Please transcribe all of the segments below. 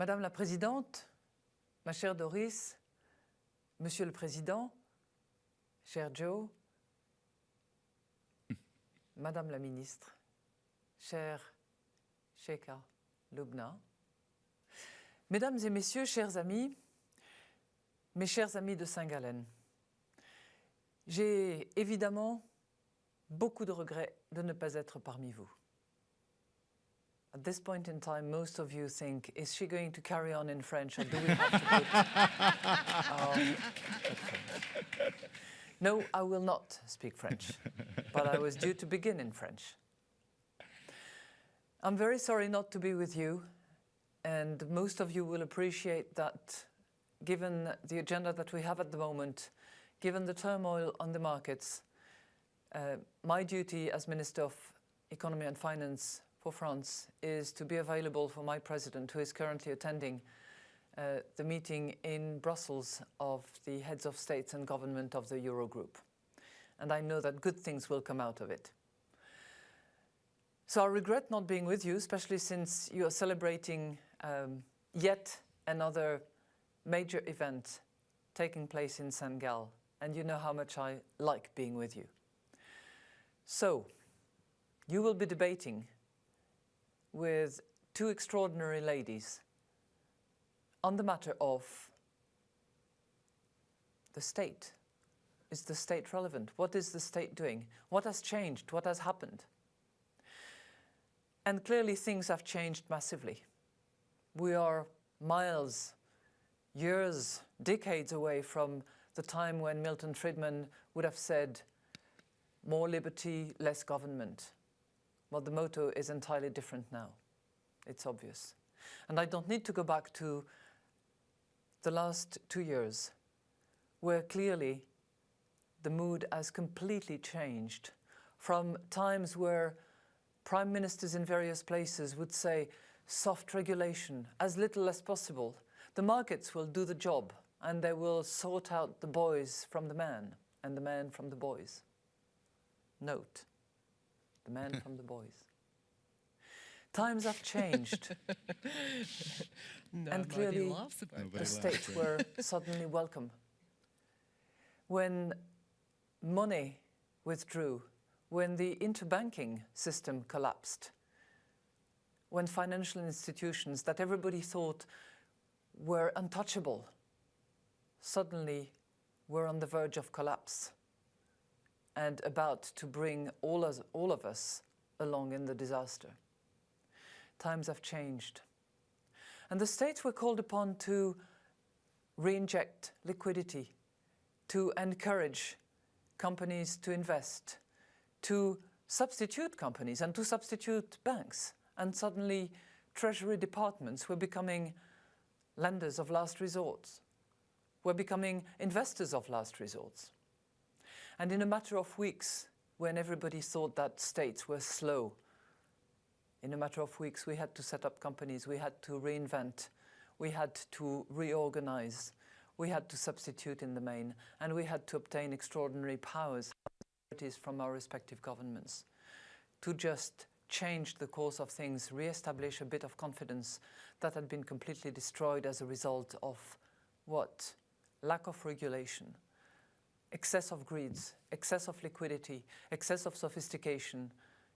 Madame la Présidente, ma chère Doris, Monsieur le Président, cher Joe, Madame la Ministre, chère Sheikha Lubna, Mesdames et Messieurs, chers amis, mes chers amis de St.Gallen, j'ai évidemment beaucoup de regrets de ne pas être parmi vous. At this point in time, most of you think, is she going to carry on in French or do we have to put No, I will not speak French, but I was due to begin in French. I'm very sorry not to be with you, and most of you will appreciate that given the agenda that we have at the moment, given the turmoil on the markets, my duty as Minister of Economy and Finance for France is to be available for my President, who is currently attending the meeting in Brussels of the heads of states and government of the Eurogroup. And I know that good things will come out of it. So I regret not being with you, especially since you are celebrating yet another major event taking place in St.Gallen, and you know how much I like being with you. So, you will be debating with two extraordinary ladies on the matter of the state. Is the state relevant? What is the state doing? What has changed? What has happened? And clearly things have changed massively. We are miles, years, decades away from the time when Milton Friedman would have said, more liberty, less government. Well, the motto is entirely different now. It's obvious. And I don't need to go back to the last 2 years, where clearly the mood has completely changed from times where prime ministers in various places would say, soft regulation, as little as possible. The markets will do the job, and they will sort out the boys from the man, and the man from the boys. Note. The man from the boys. Times have changed. And clearly the states were suddenly welcome. When money withdrew, when the interbanking system collapsed, when financial institutions that everybody thought were untouchable suddenly were on the verge of collapse and about to bring all of us along in the disaster. Times have changed. And the states were called upon to re-inject liquidity, to encourage companies to invest, to substitute companies and to substitute banks. And suddenly treasury departments were becoming lenders of last resort, were becoming investors of last resorts. And in a matter of weeks, when everybody thought that states were slow, in a matter of weeks we had to set up companies, we had to reinvent, we had to reorganize, we had to substitute in the main, and we had to obtain extraordinary powers from our respective governments to just change the course of things, re-establish a bit of confidence that had been completely destroyed as a result of what? Lack of regulation, excess of greeds, excess of liquidity, excess of sophistication,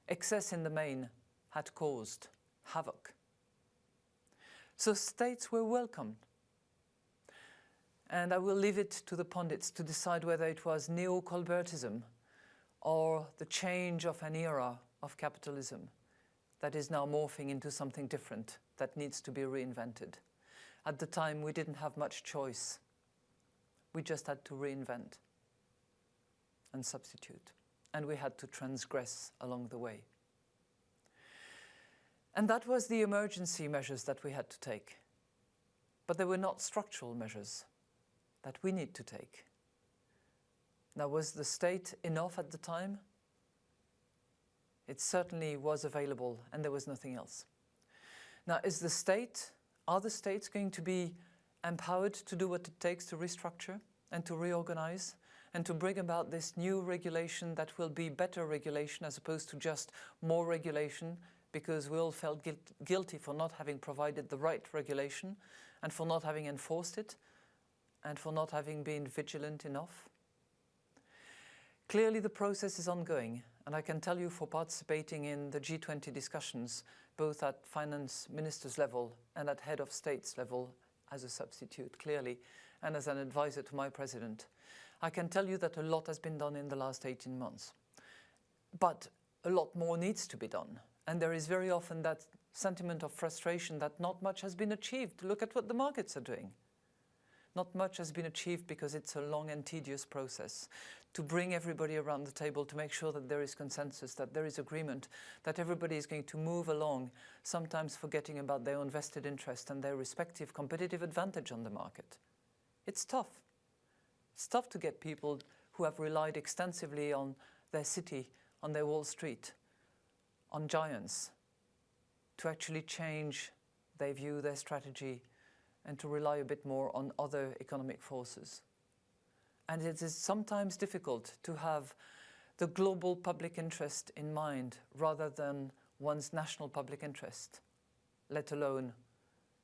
excess in the main had caused havoc. So states were welcomed. And I will leave it to the pundits to decide whether it was neo-Colbertism or the change of an era of capitalism that is now morphing into something different that needs to be reinvented. At the time, we didn't have much choice. We just had to reinvent and substitute. And we had to transgress along the way. And that was the emergency measures that we had to take. But they were not structural measures that we need to take. Now, was the state enough at the time? It certainly was available, and there was nothing else. Now, are the states going to be empowered to do what it takes to restructure and to reorganize and to bring about this new regulation that will be better regulation as opposed to just more regulation, because we all felt guilty for not having provided the right regulation and for not having enforced it and for not having been vigilant enough. Clearly the process is ongoing, and I can tell you, for participating in the G20 discussions, both at finance ministers level and at head of states level as a substitute, clearly, and as an advisor to my president, I can tell you that a lot has been done in the last 18 months. But a lot more needs to be done. And there is very often that sentiment of frustration that not much has been achieved. Look at what the markets are doing. Not much has been achieved because it's a long and tedious process to bring everybody around the table, to make sure that there is consensus, that there is agreement, that everybody is going to move along, sometimes forgetting about their own vested interest and their respective competitive advantage on the market. It's tough. It's tough to get people who have relied extensively on their city, on their Wall Street, on giants, to actually change their view, their strategy, and to rely a bit more on other economic forces. And it is sometimes difficult to have the global public interest in mind rather than one's national public interest, let alone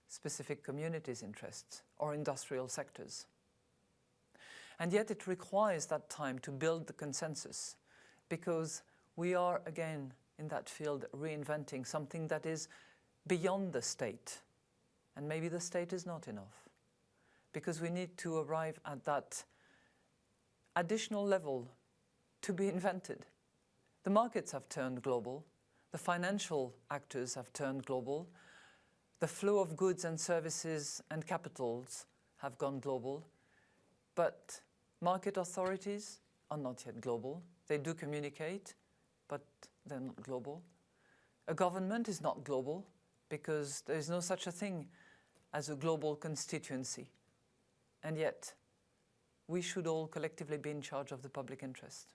specific communities' interests or industrial sectors. And yet it requires that time to build the consensus, because we are again in that field reinventing something that is beyond the state. And maybe the state is not enough, because we need to arrive at that additional level to be invented. The markets have turned global. The financial actors have turned global. The flow of goods and services and capitals have gone global. But market authorities are not yet global. They do communicate, but they're not global. A government is not global, because there is no such a thing as a global constituency. And yet, we should all collectively be in charge of the public interest.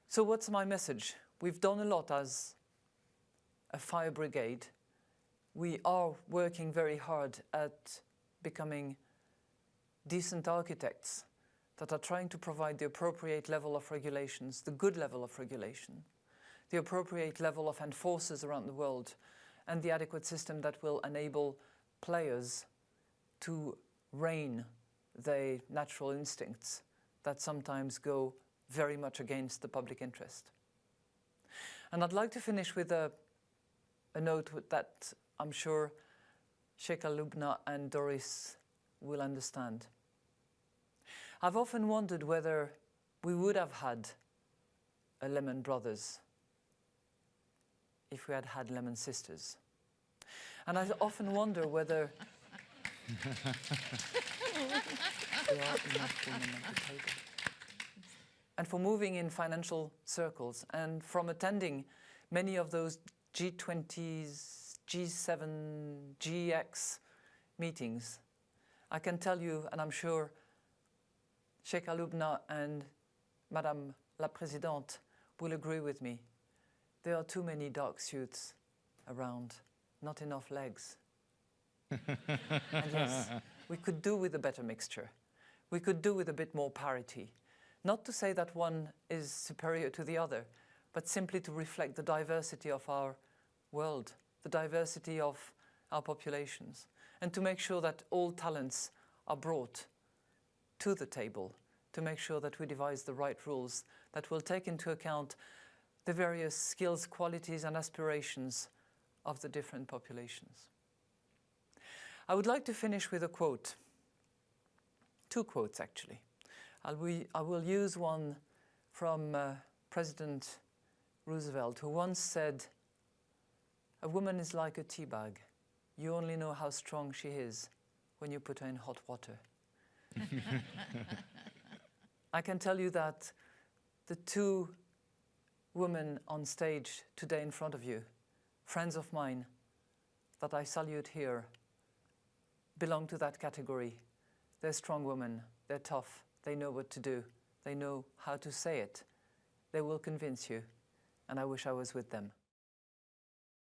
So what's my message? We've done a lot as a fire brigade. We are working very hard at becoming decent architects that are trying to provide the appropriate level of regulations, the good level of regulation, the appropriate level of enforcers around the world, and the adequate system that will enable players to rein their natural instincts that sometimes go very much against the public interest. And I'd like to finish with a note that I'm sure Sheikha Lubna and Doris will understand. I've often wondered whether we would have had a Lehman Brothers if we had had Lehman Sisters. And I often wonder whether and for moving in financial circles and from attending many of those G20s, G7, GX meetings, I can tell you, and I'm sure Sheikha Lubna and Madame la Présidente will agree with me, there are too many dark suits around, not enough legs. And yes, we could do with a better mixture. We could do with a bit more parity. Not to say that one is superior to the other, but simply to reflect the diversity of our world, the diversity of our populations, and to make sure that all talents are brought to the table, to make sure that we devise the right rules that will take into account the various skills, qualities, and aspirations of the different populations. I would like to finish with a quote. Two quotes, actually. I will use one from President Roosevelt, who once said, "A woman is like a tea bag. You only know how strong she is when you put her in hot water." I can tell you that the two women on stage today in front of you, friends of mine that I salute here, belong to that category. They're strong women, they're tough, they know what to do, they know how to say it. They will convince you, and I wish I was with them.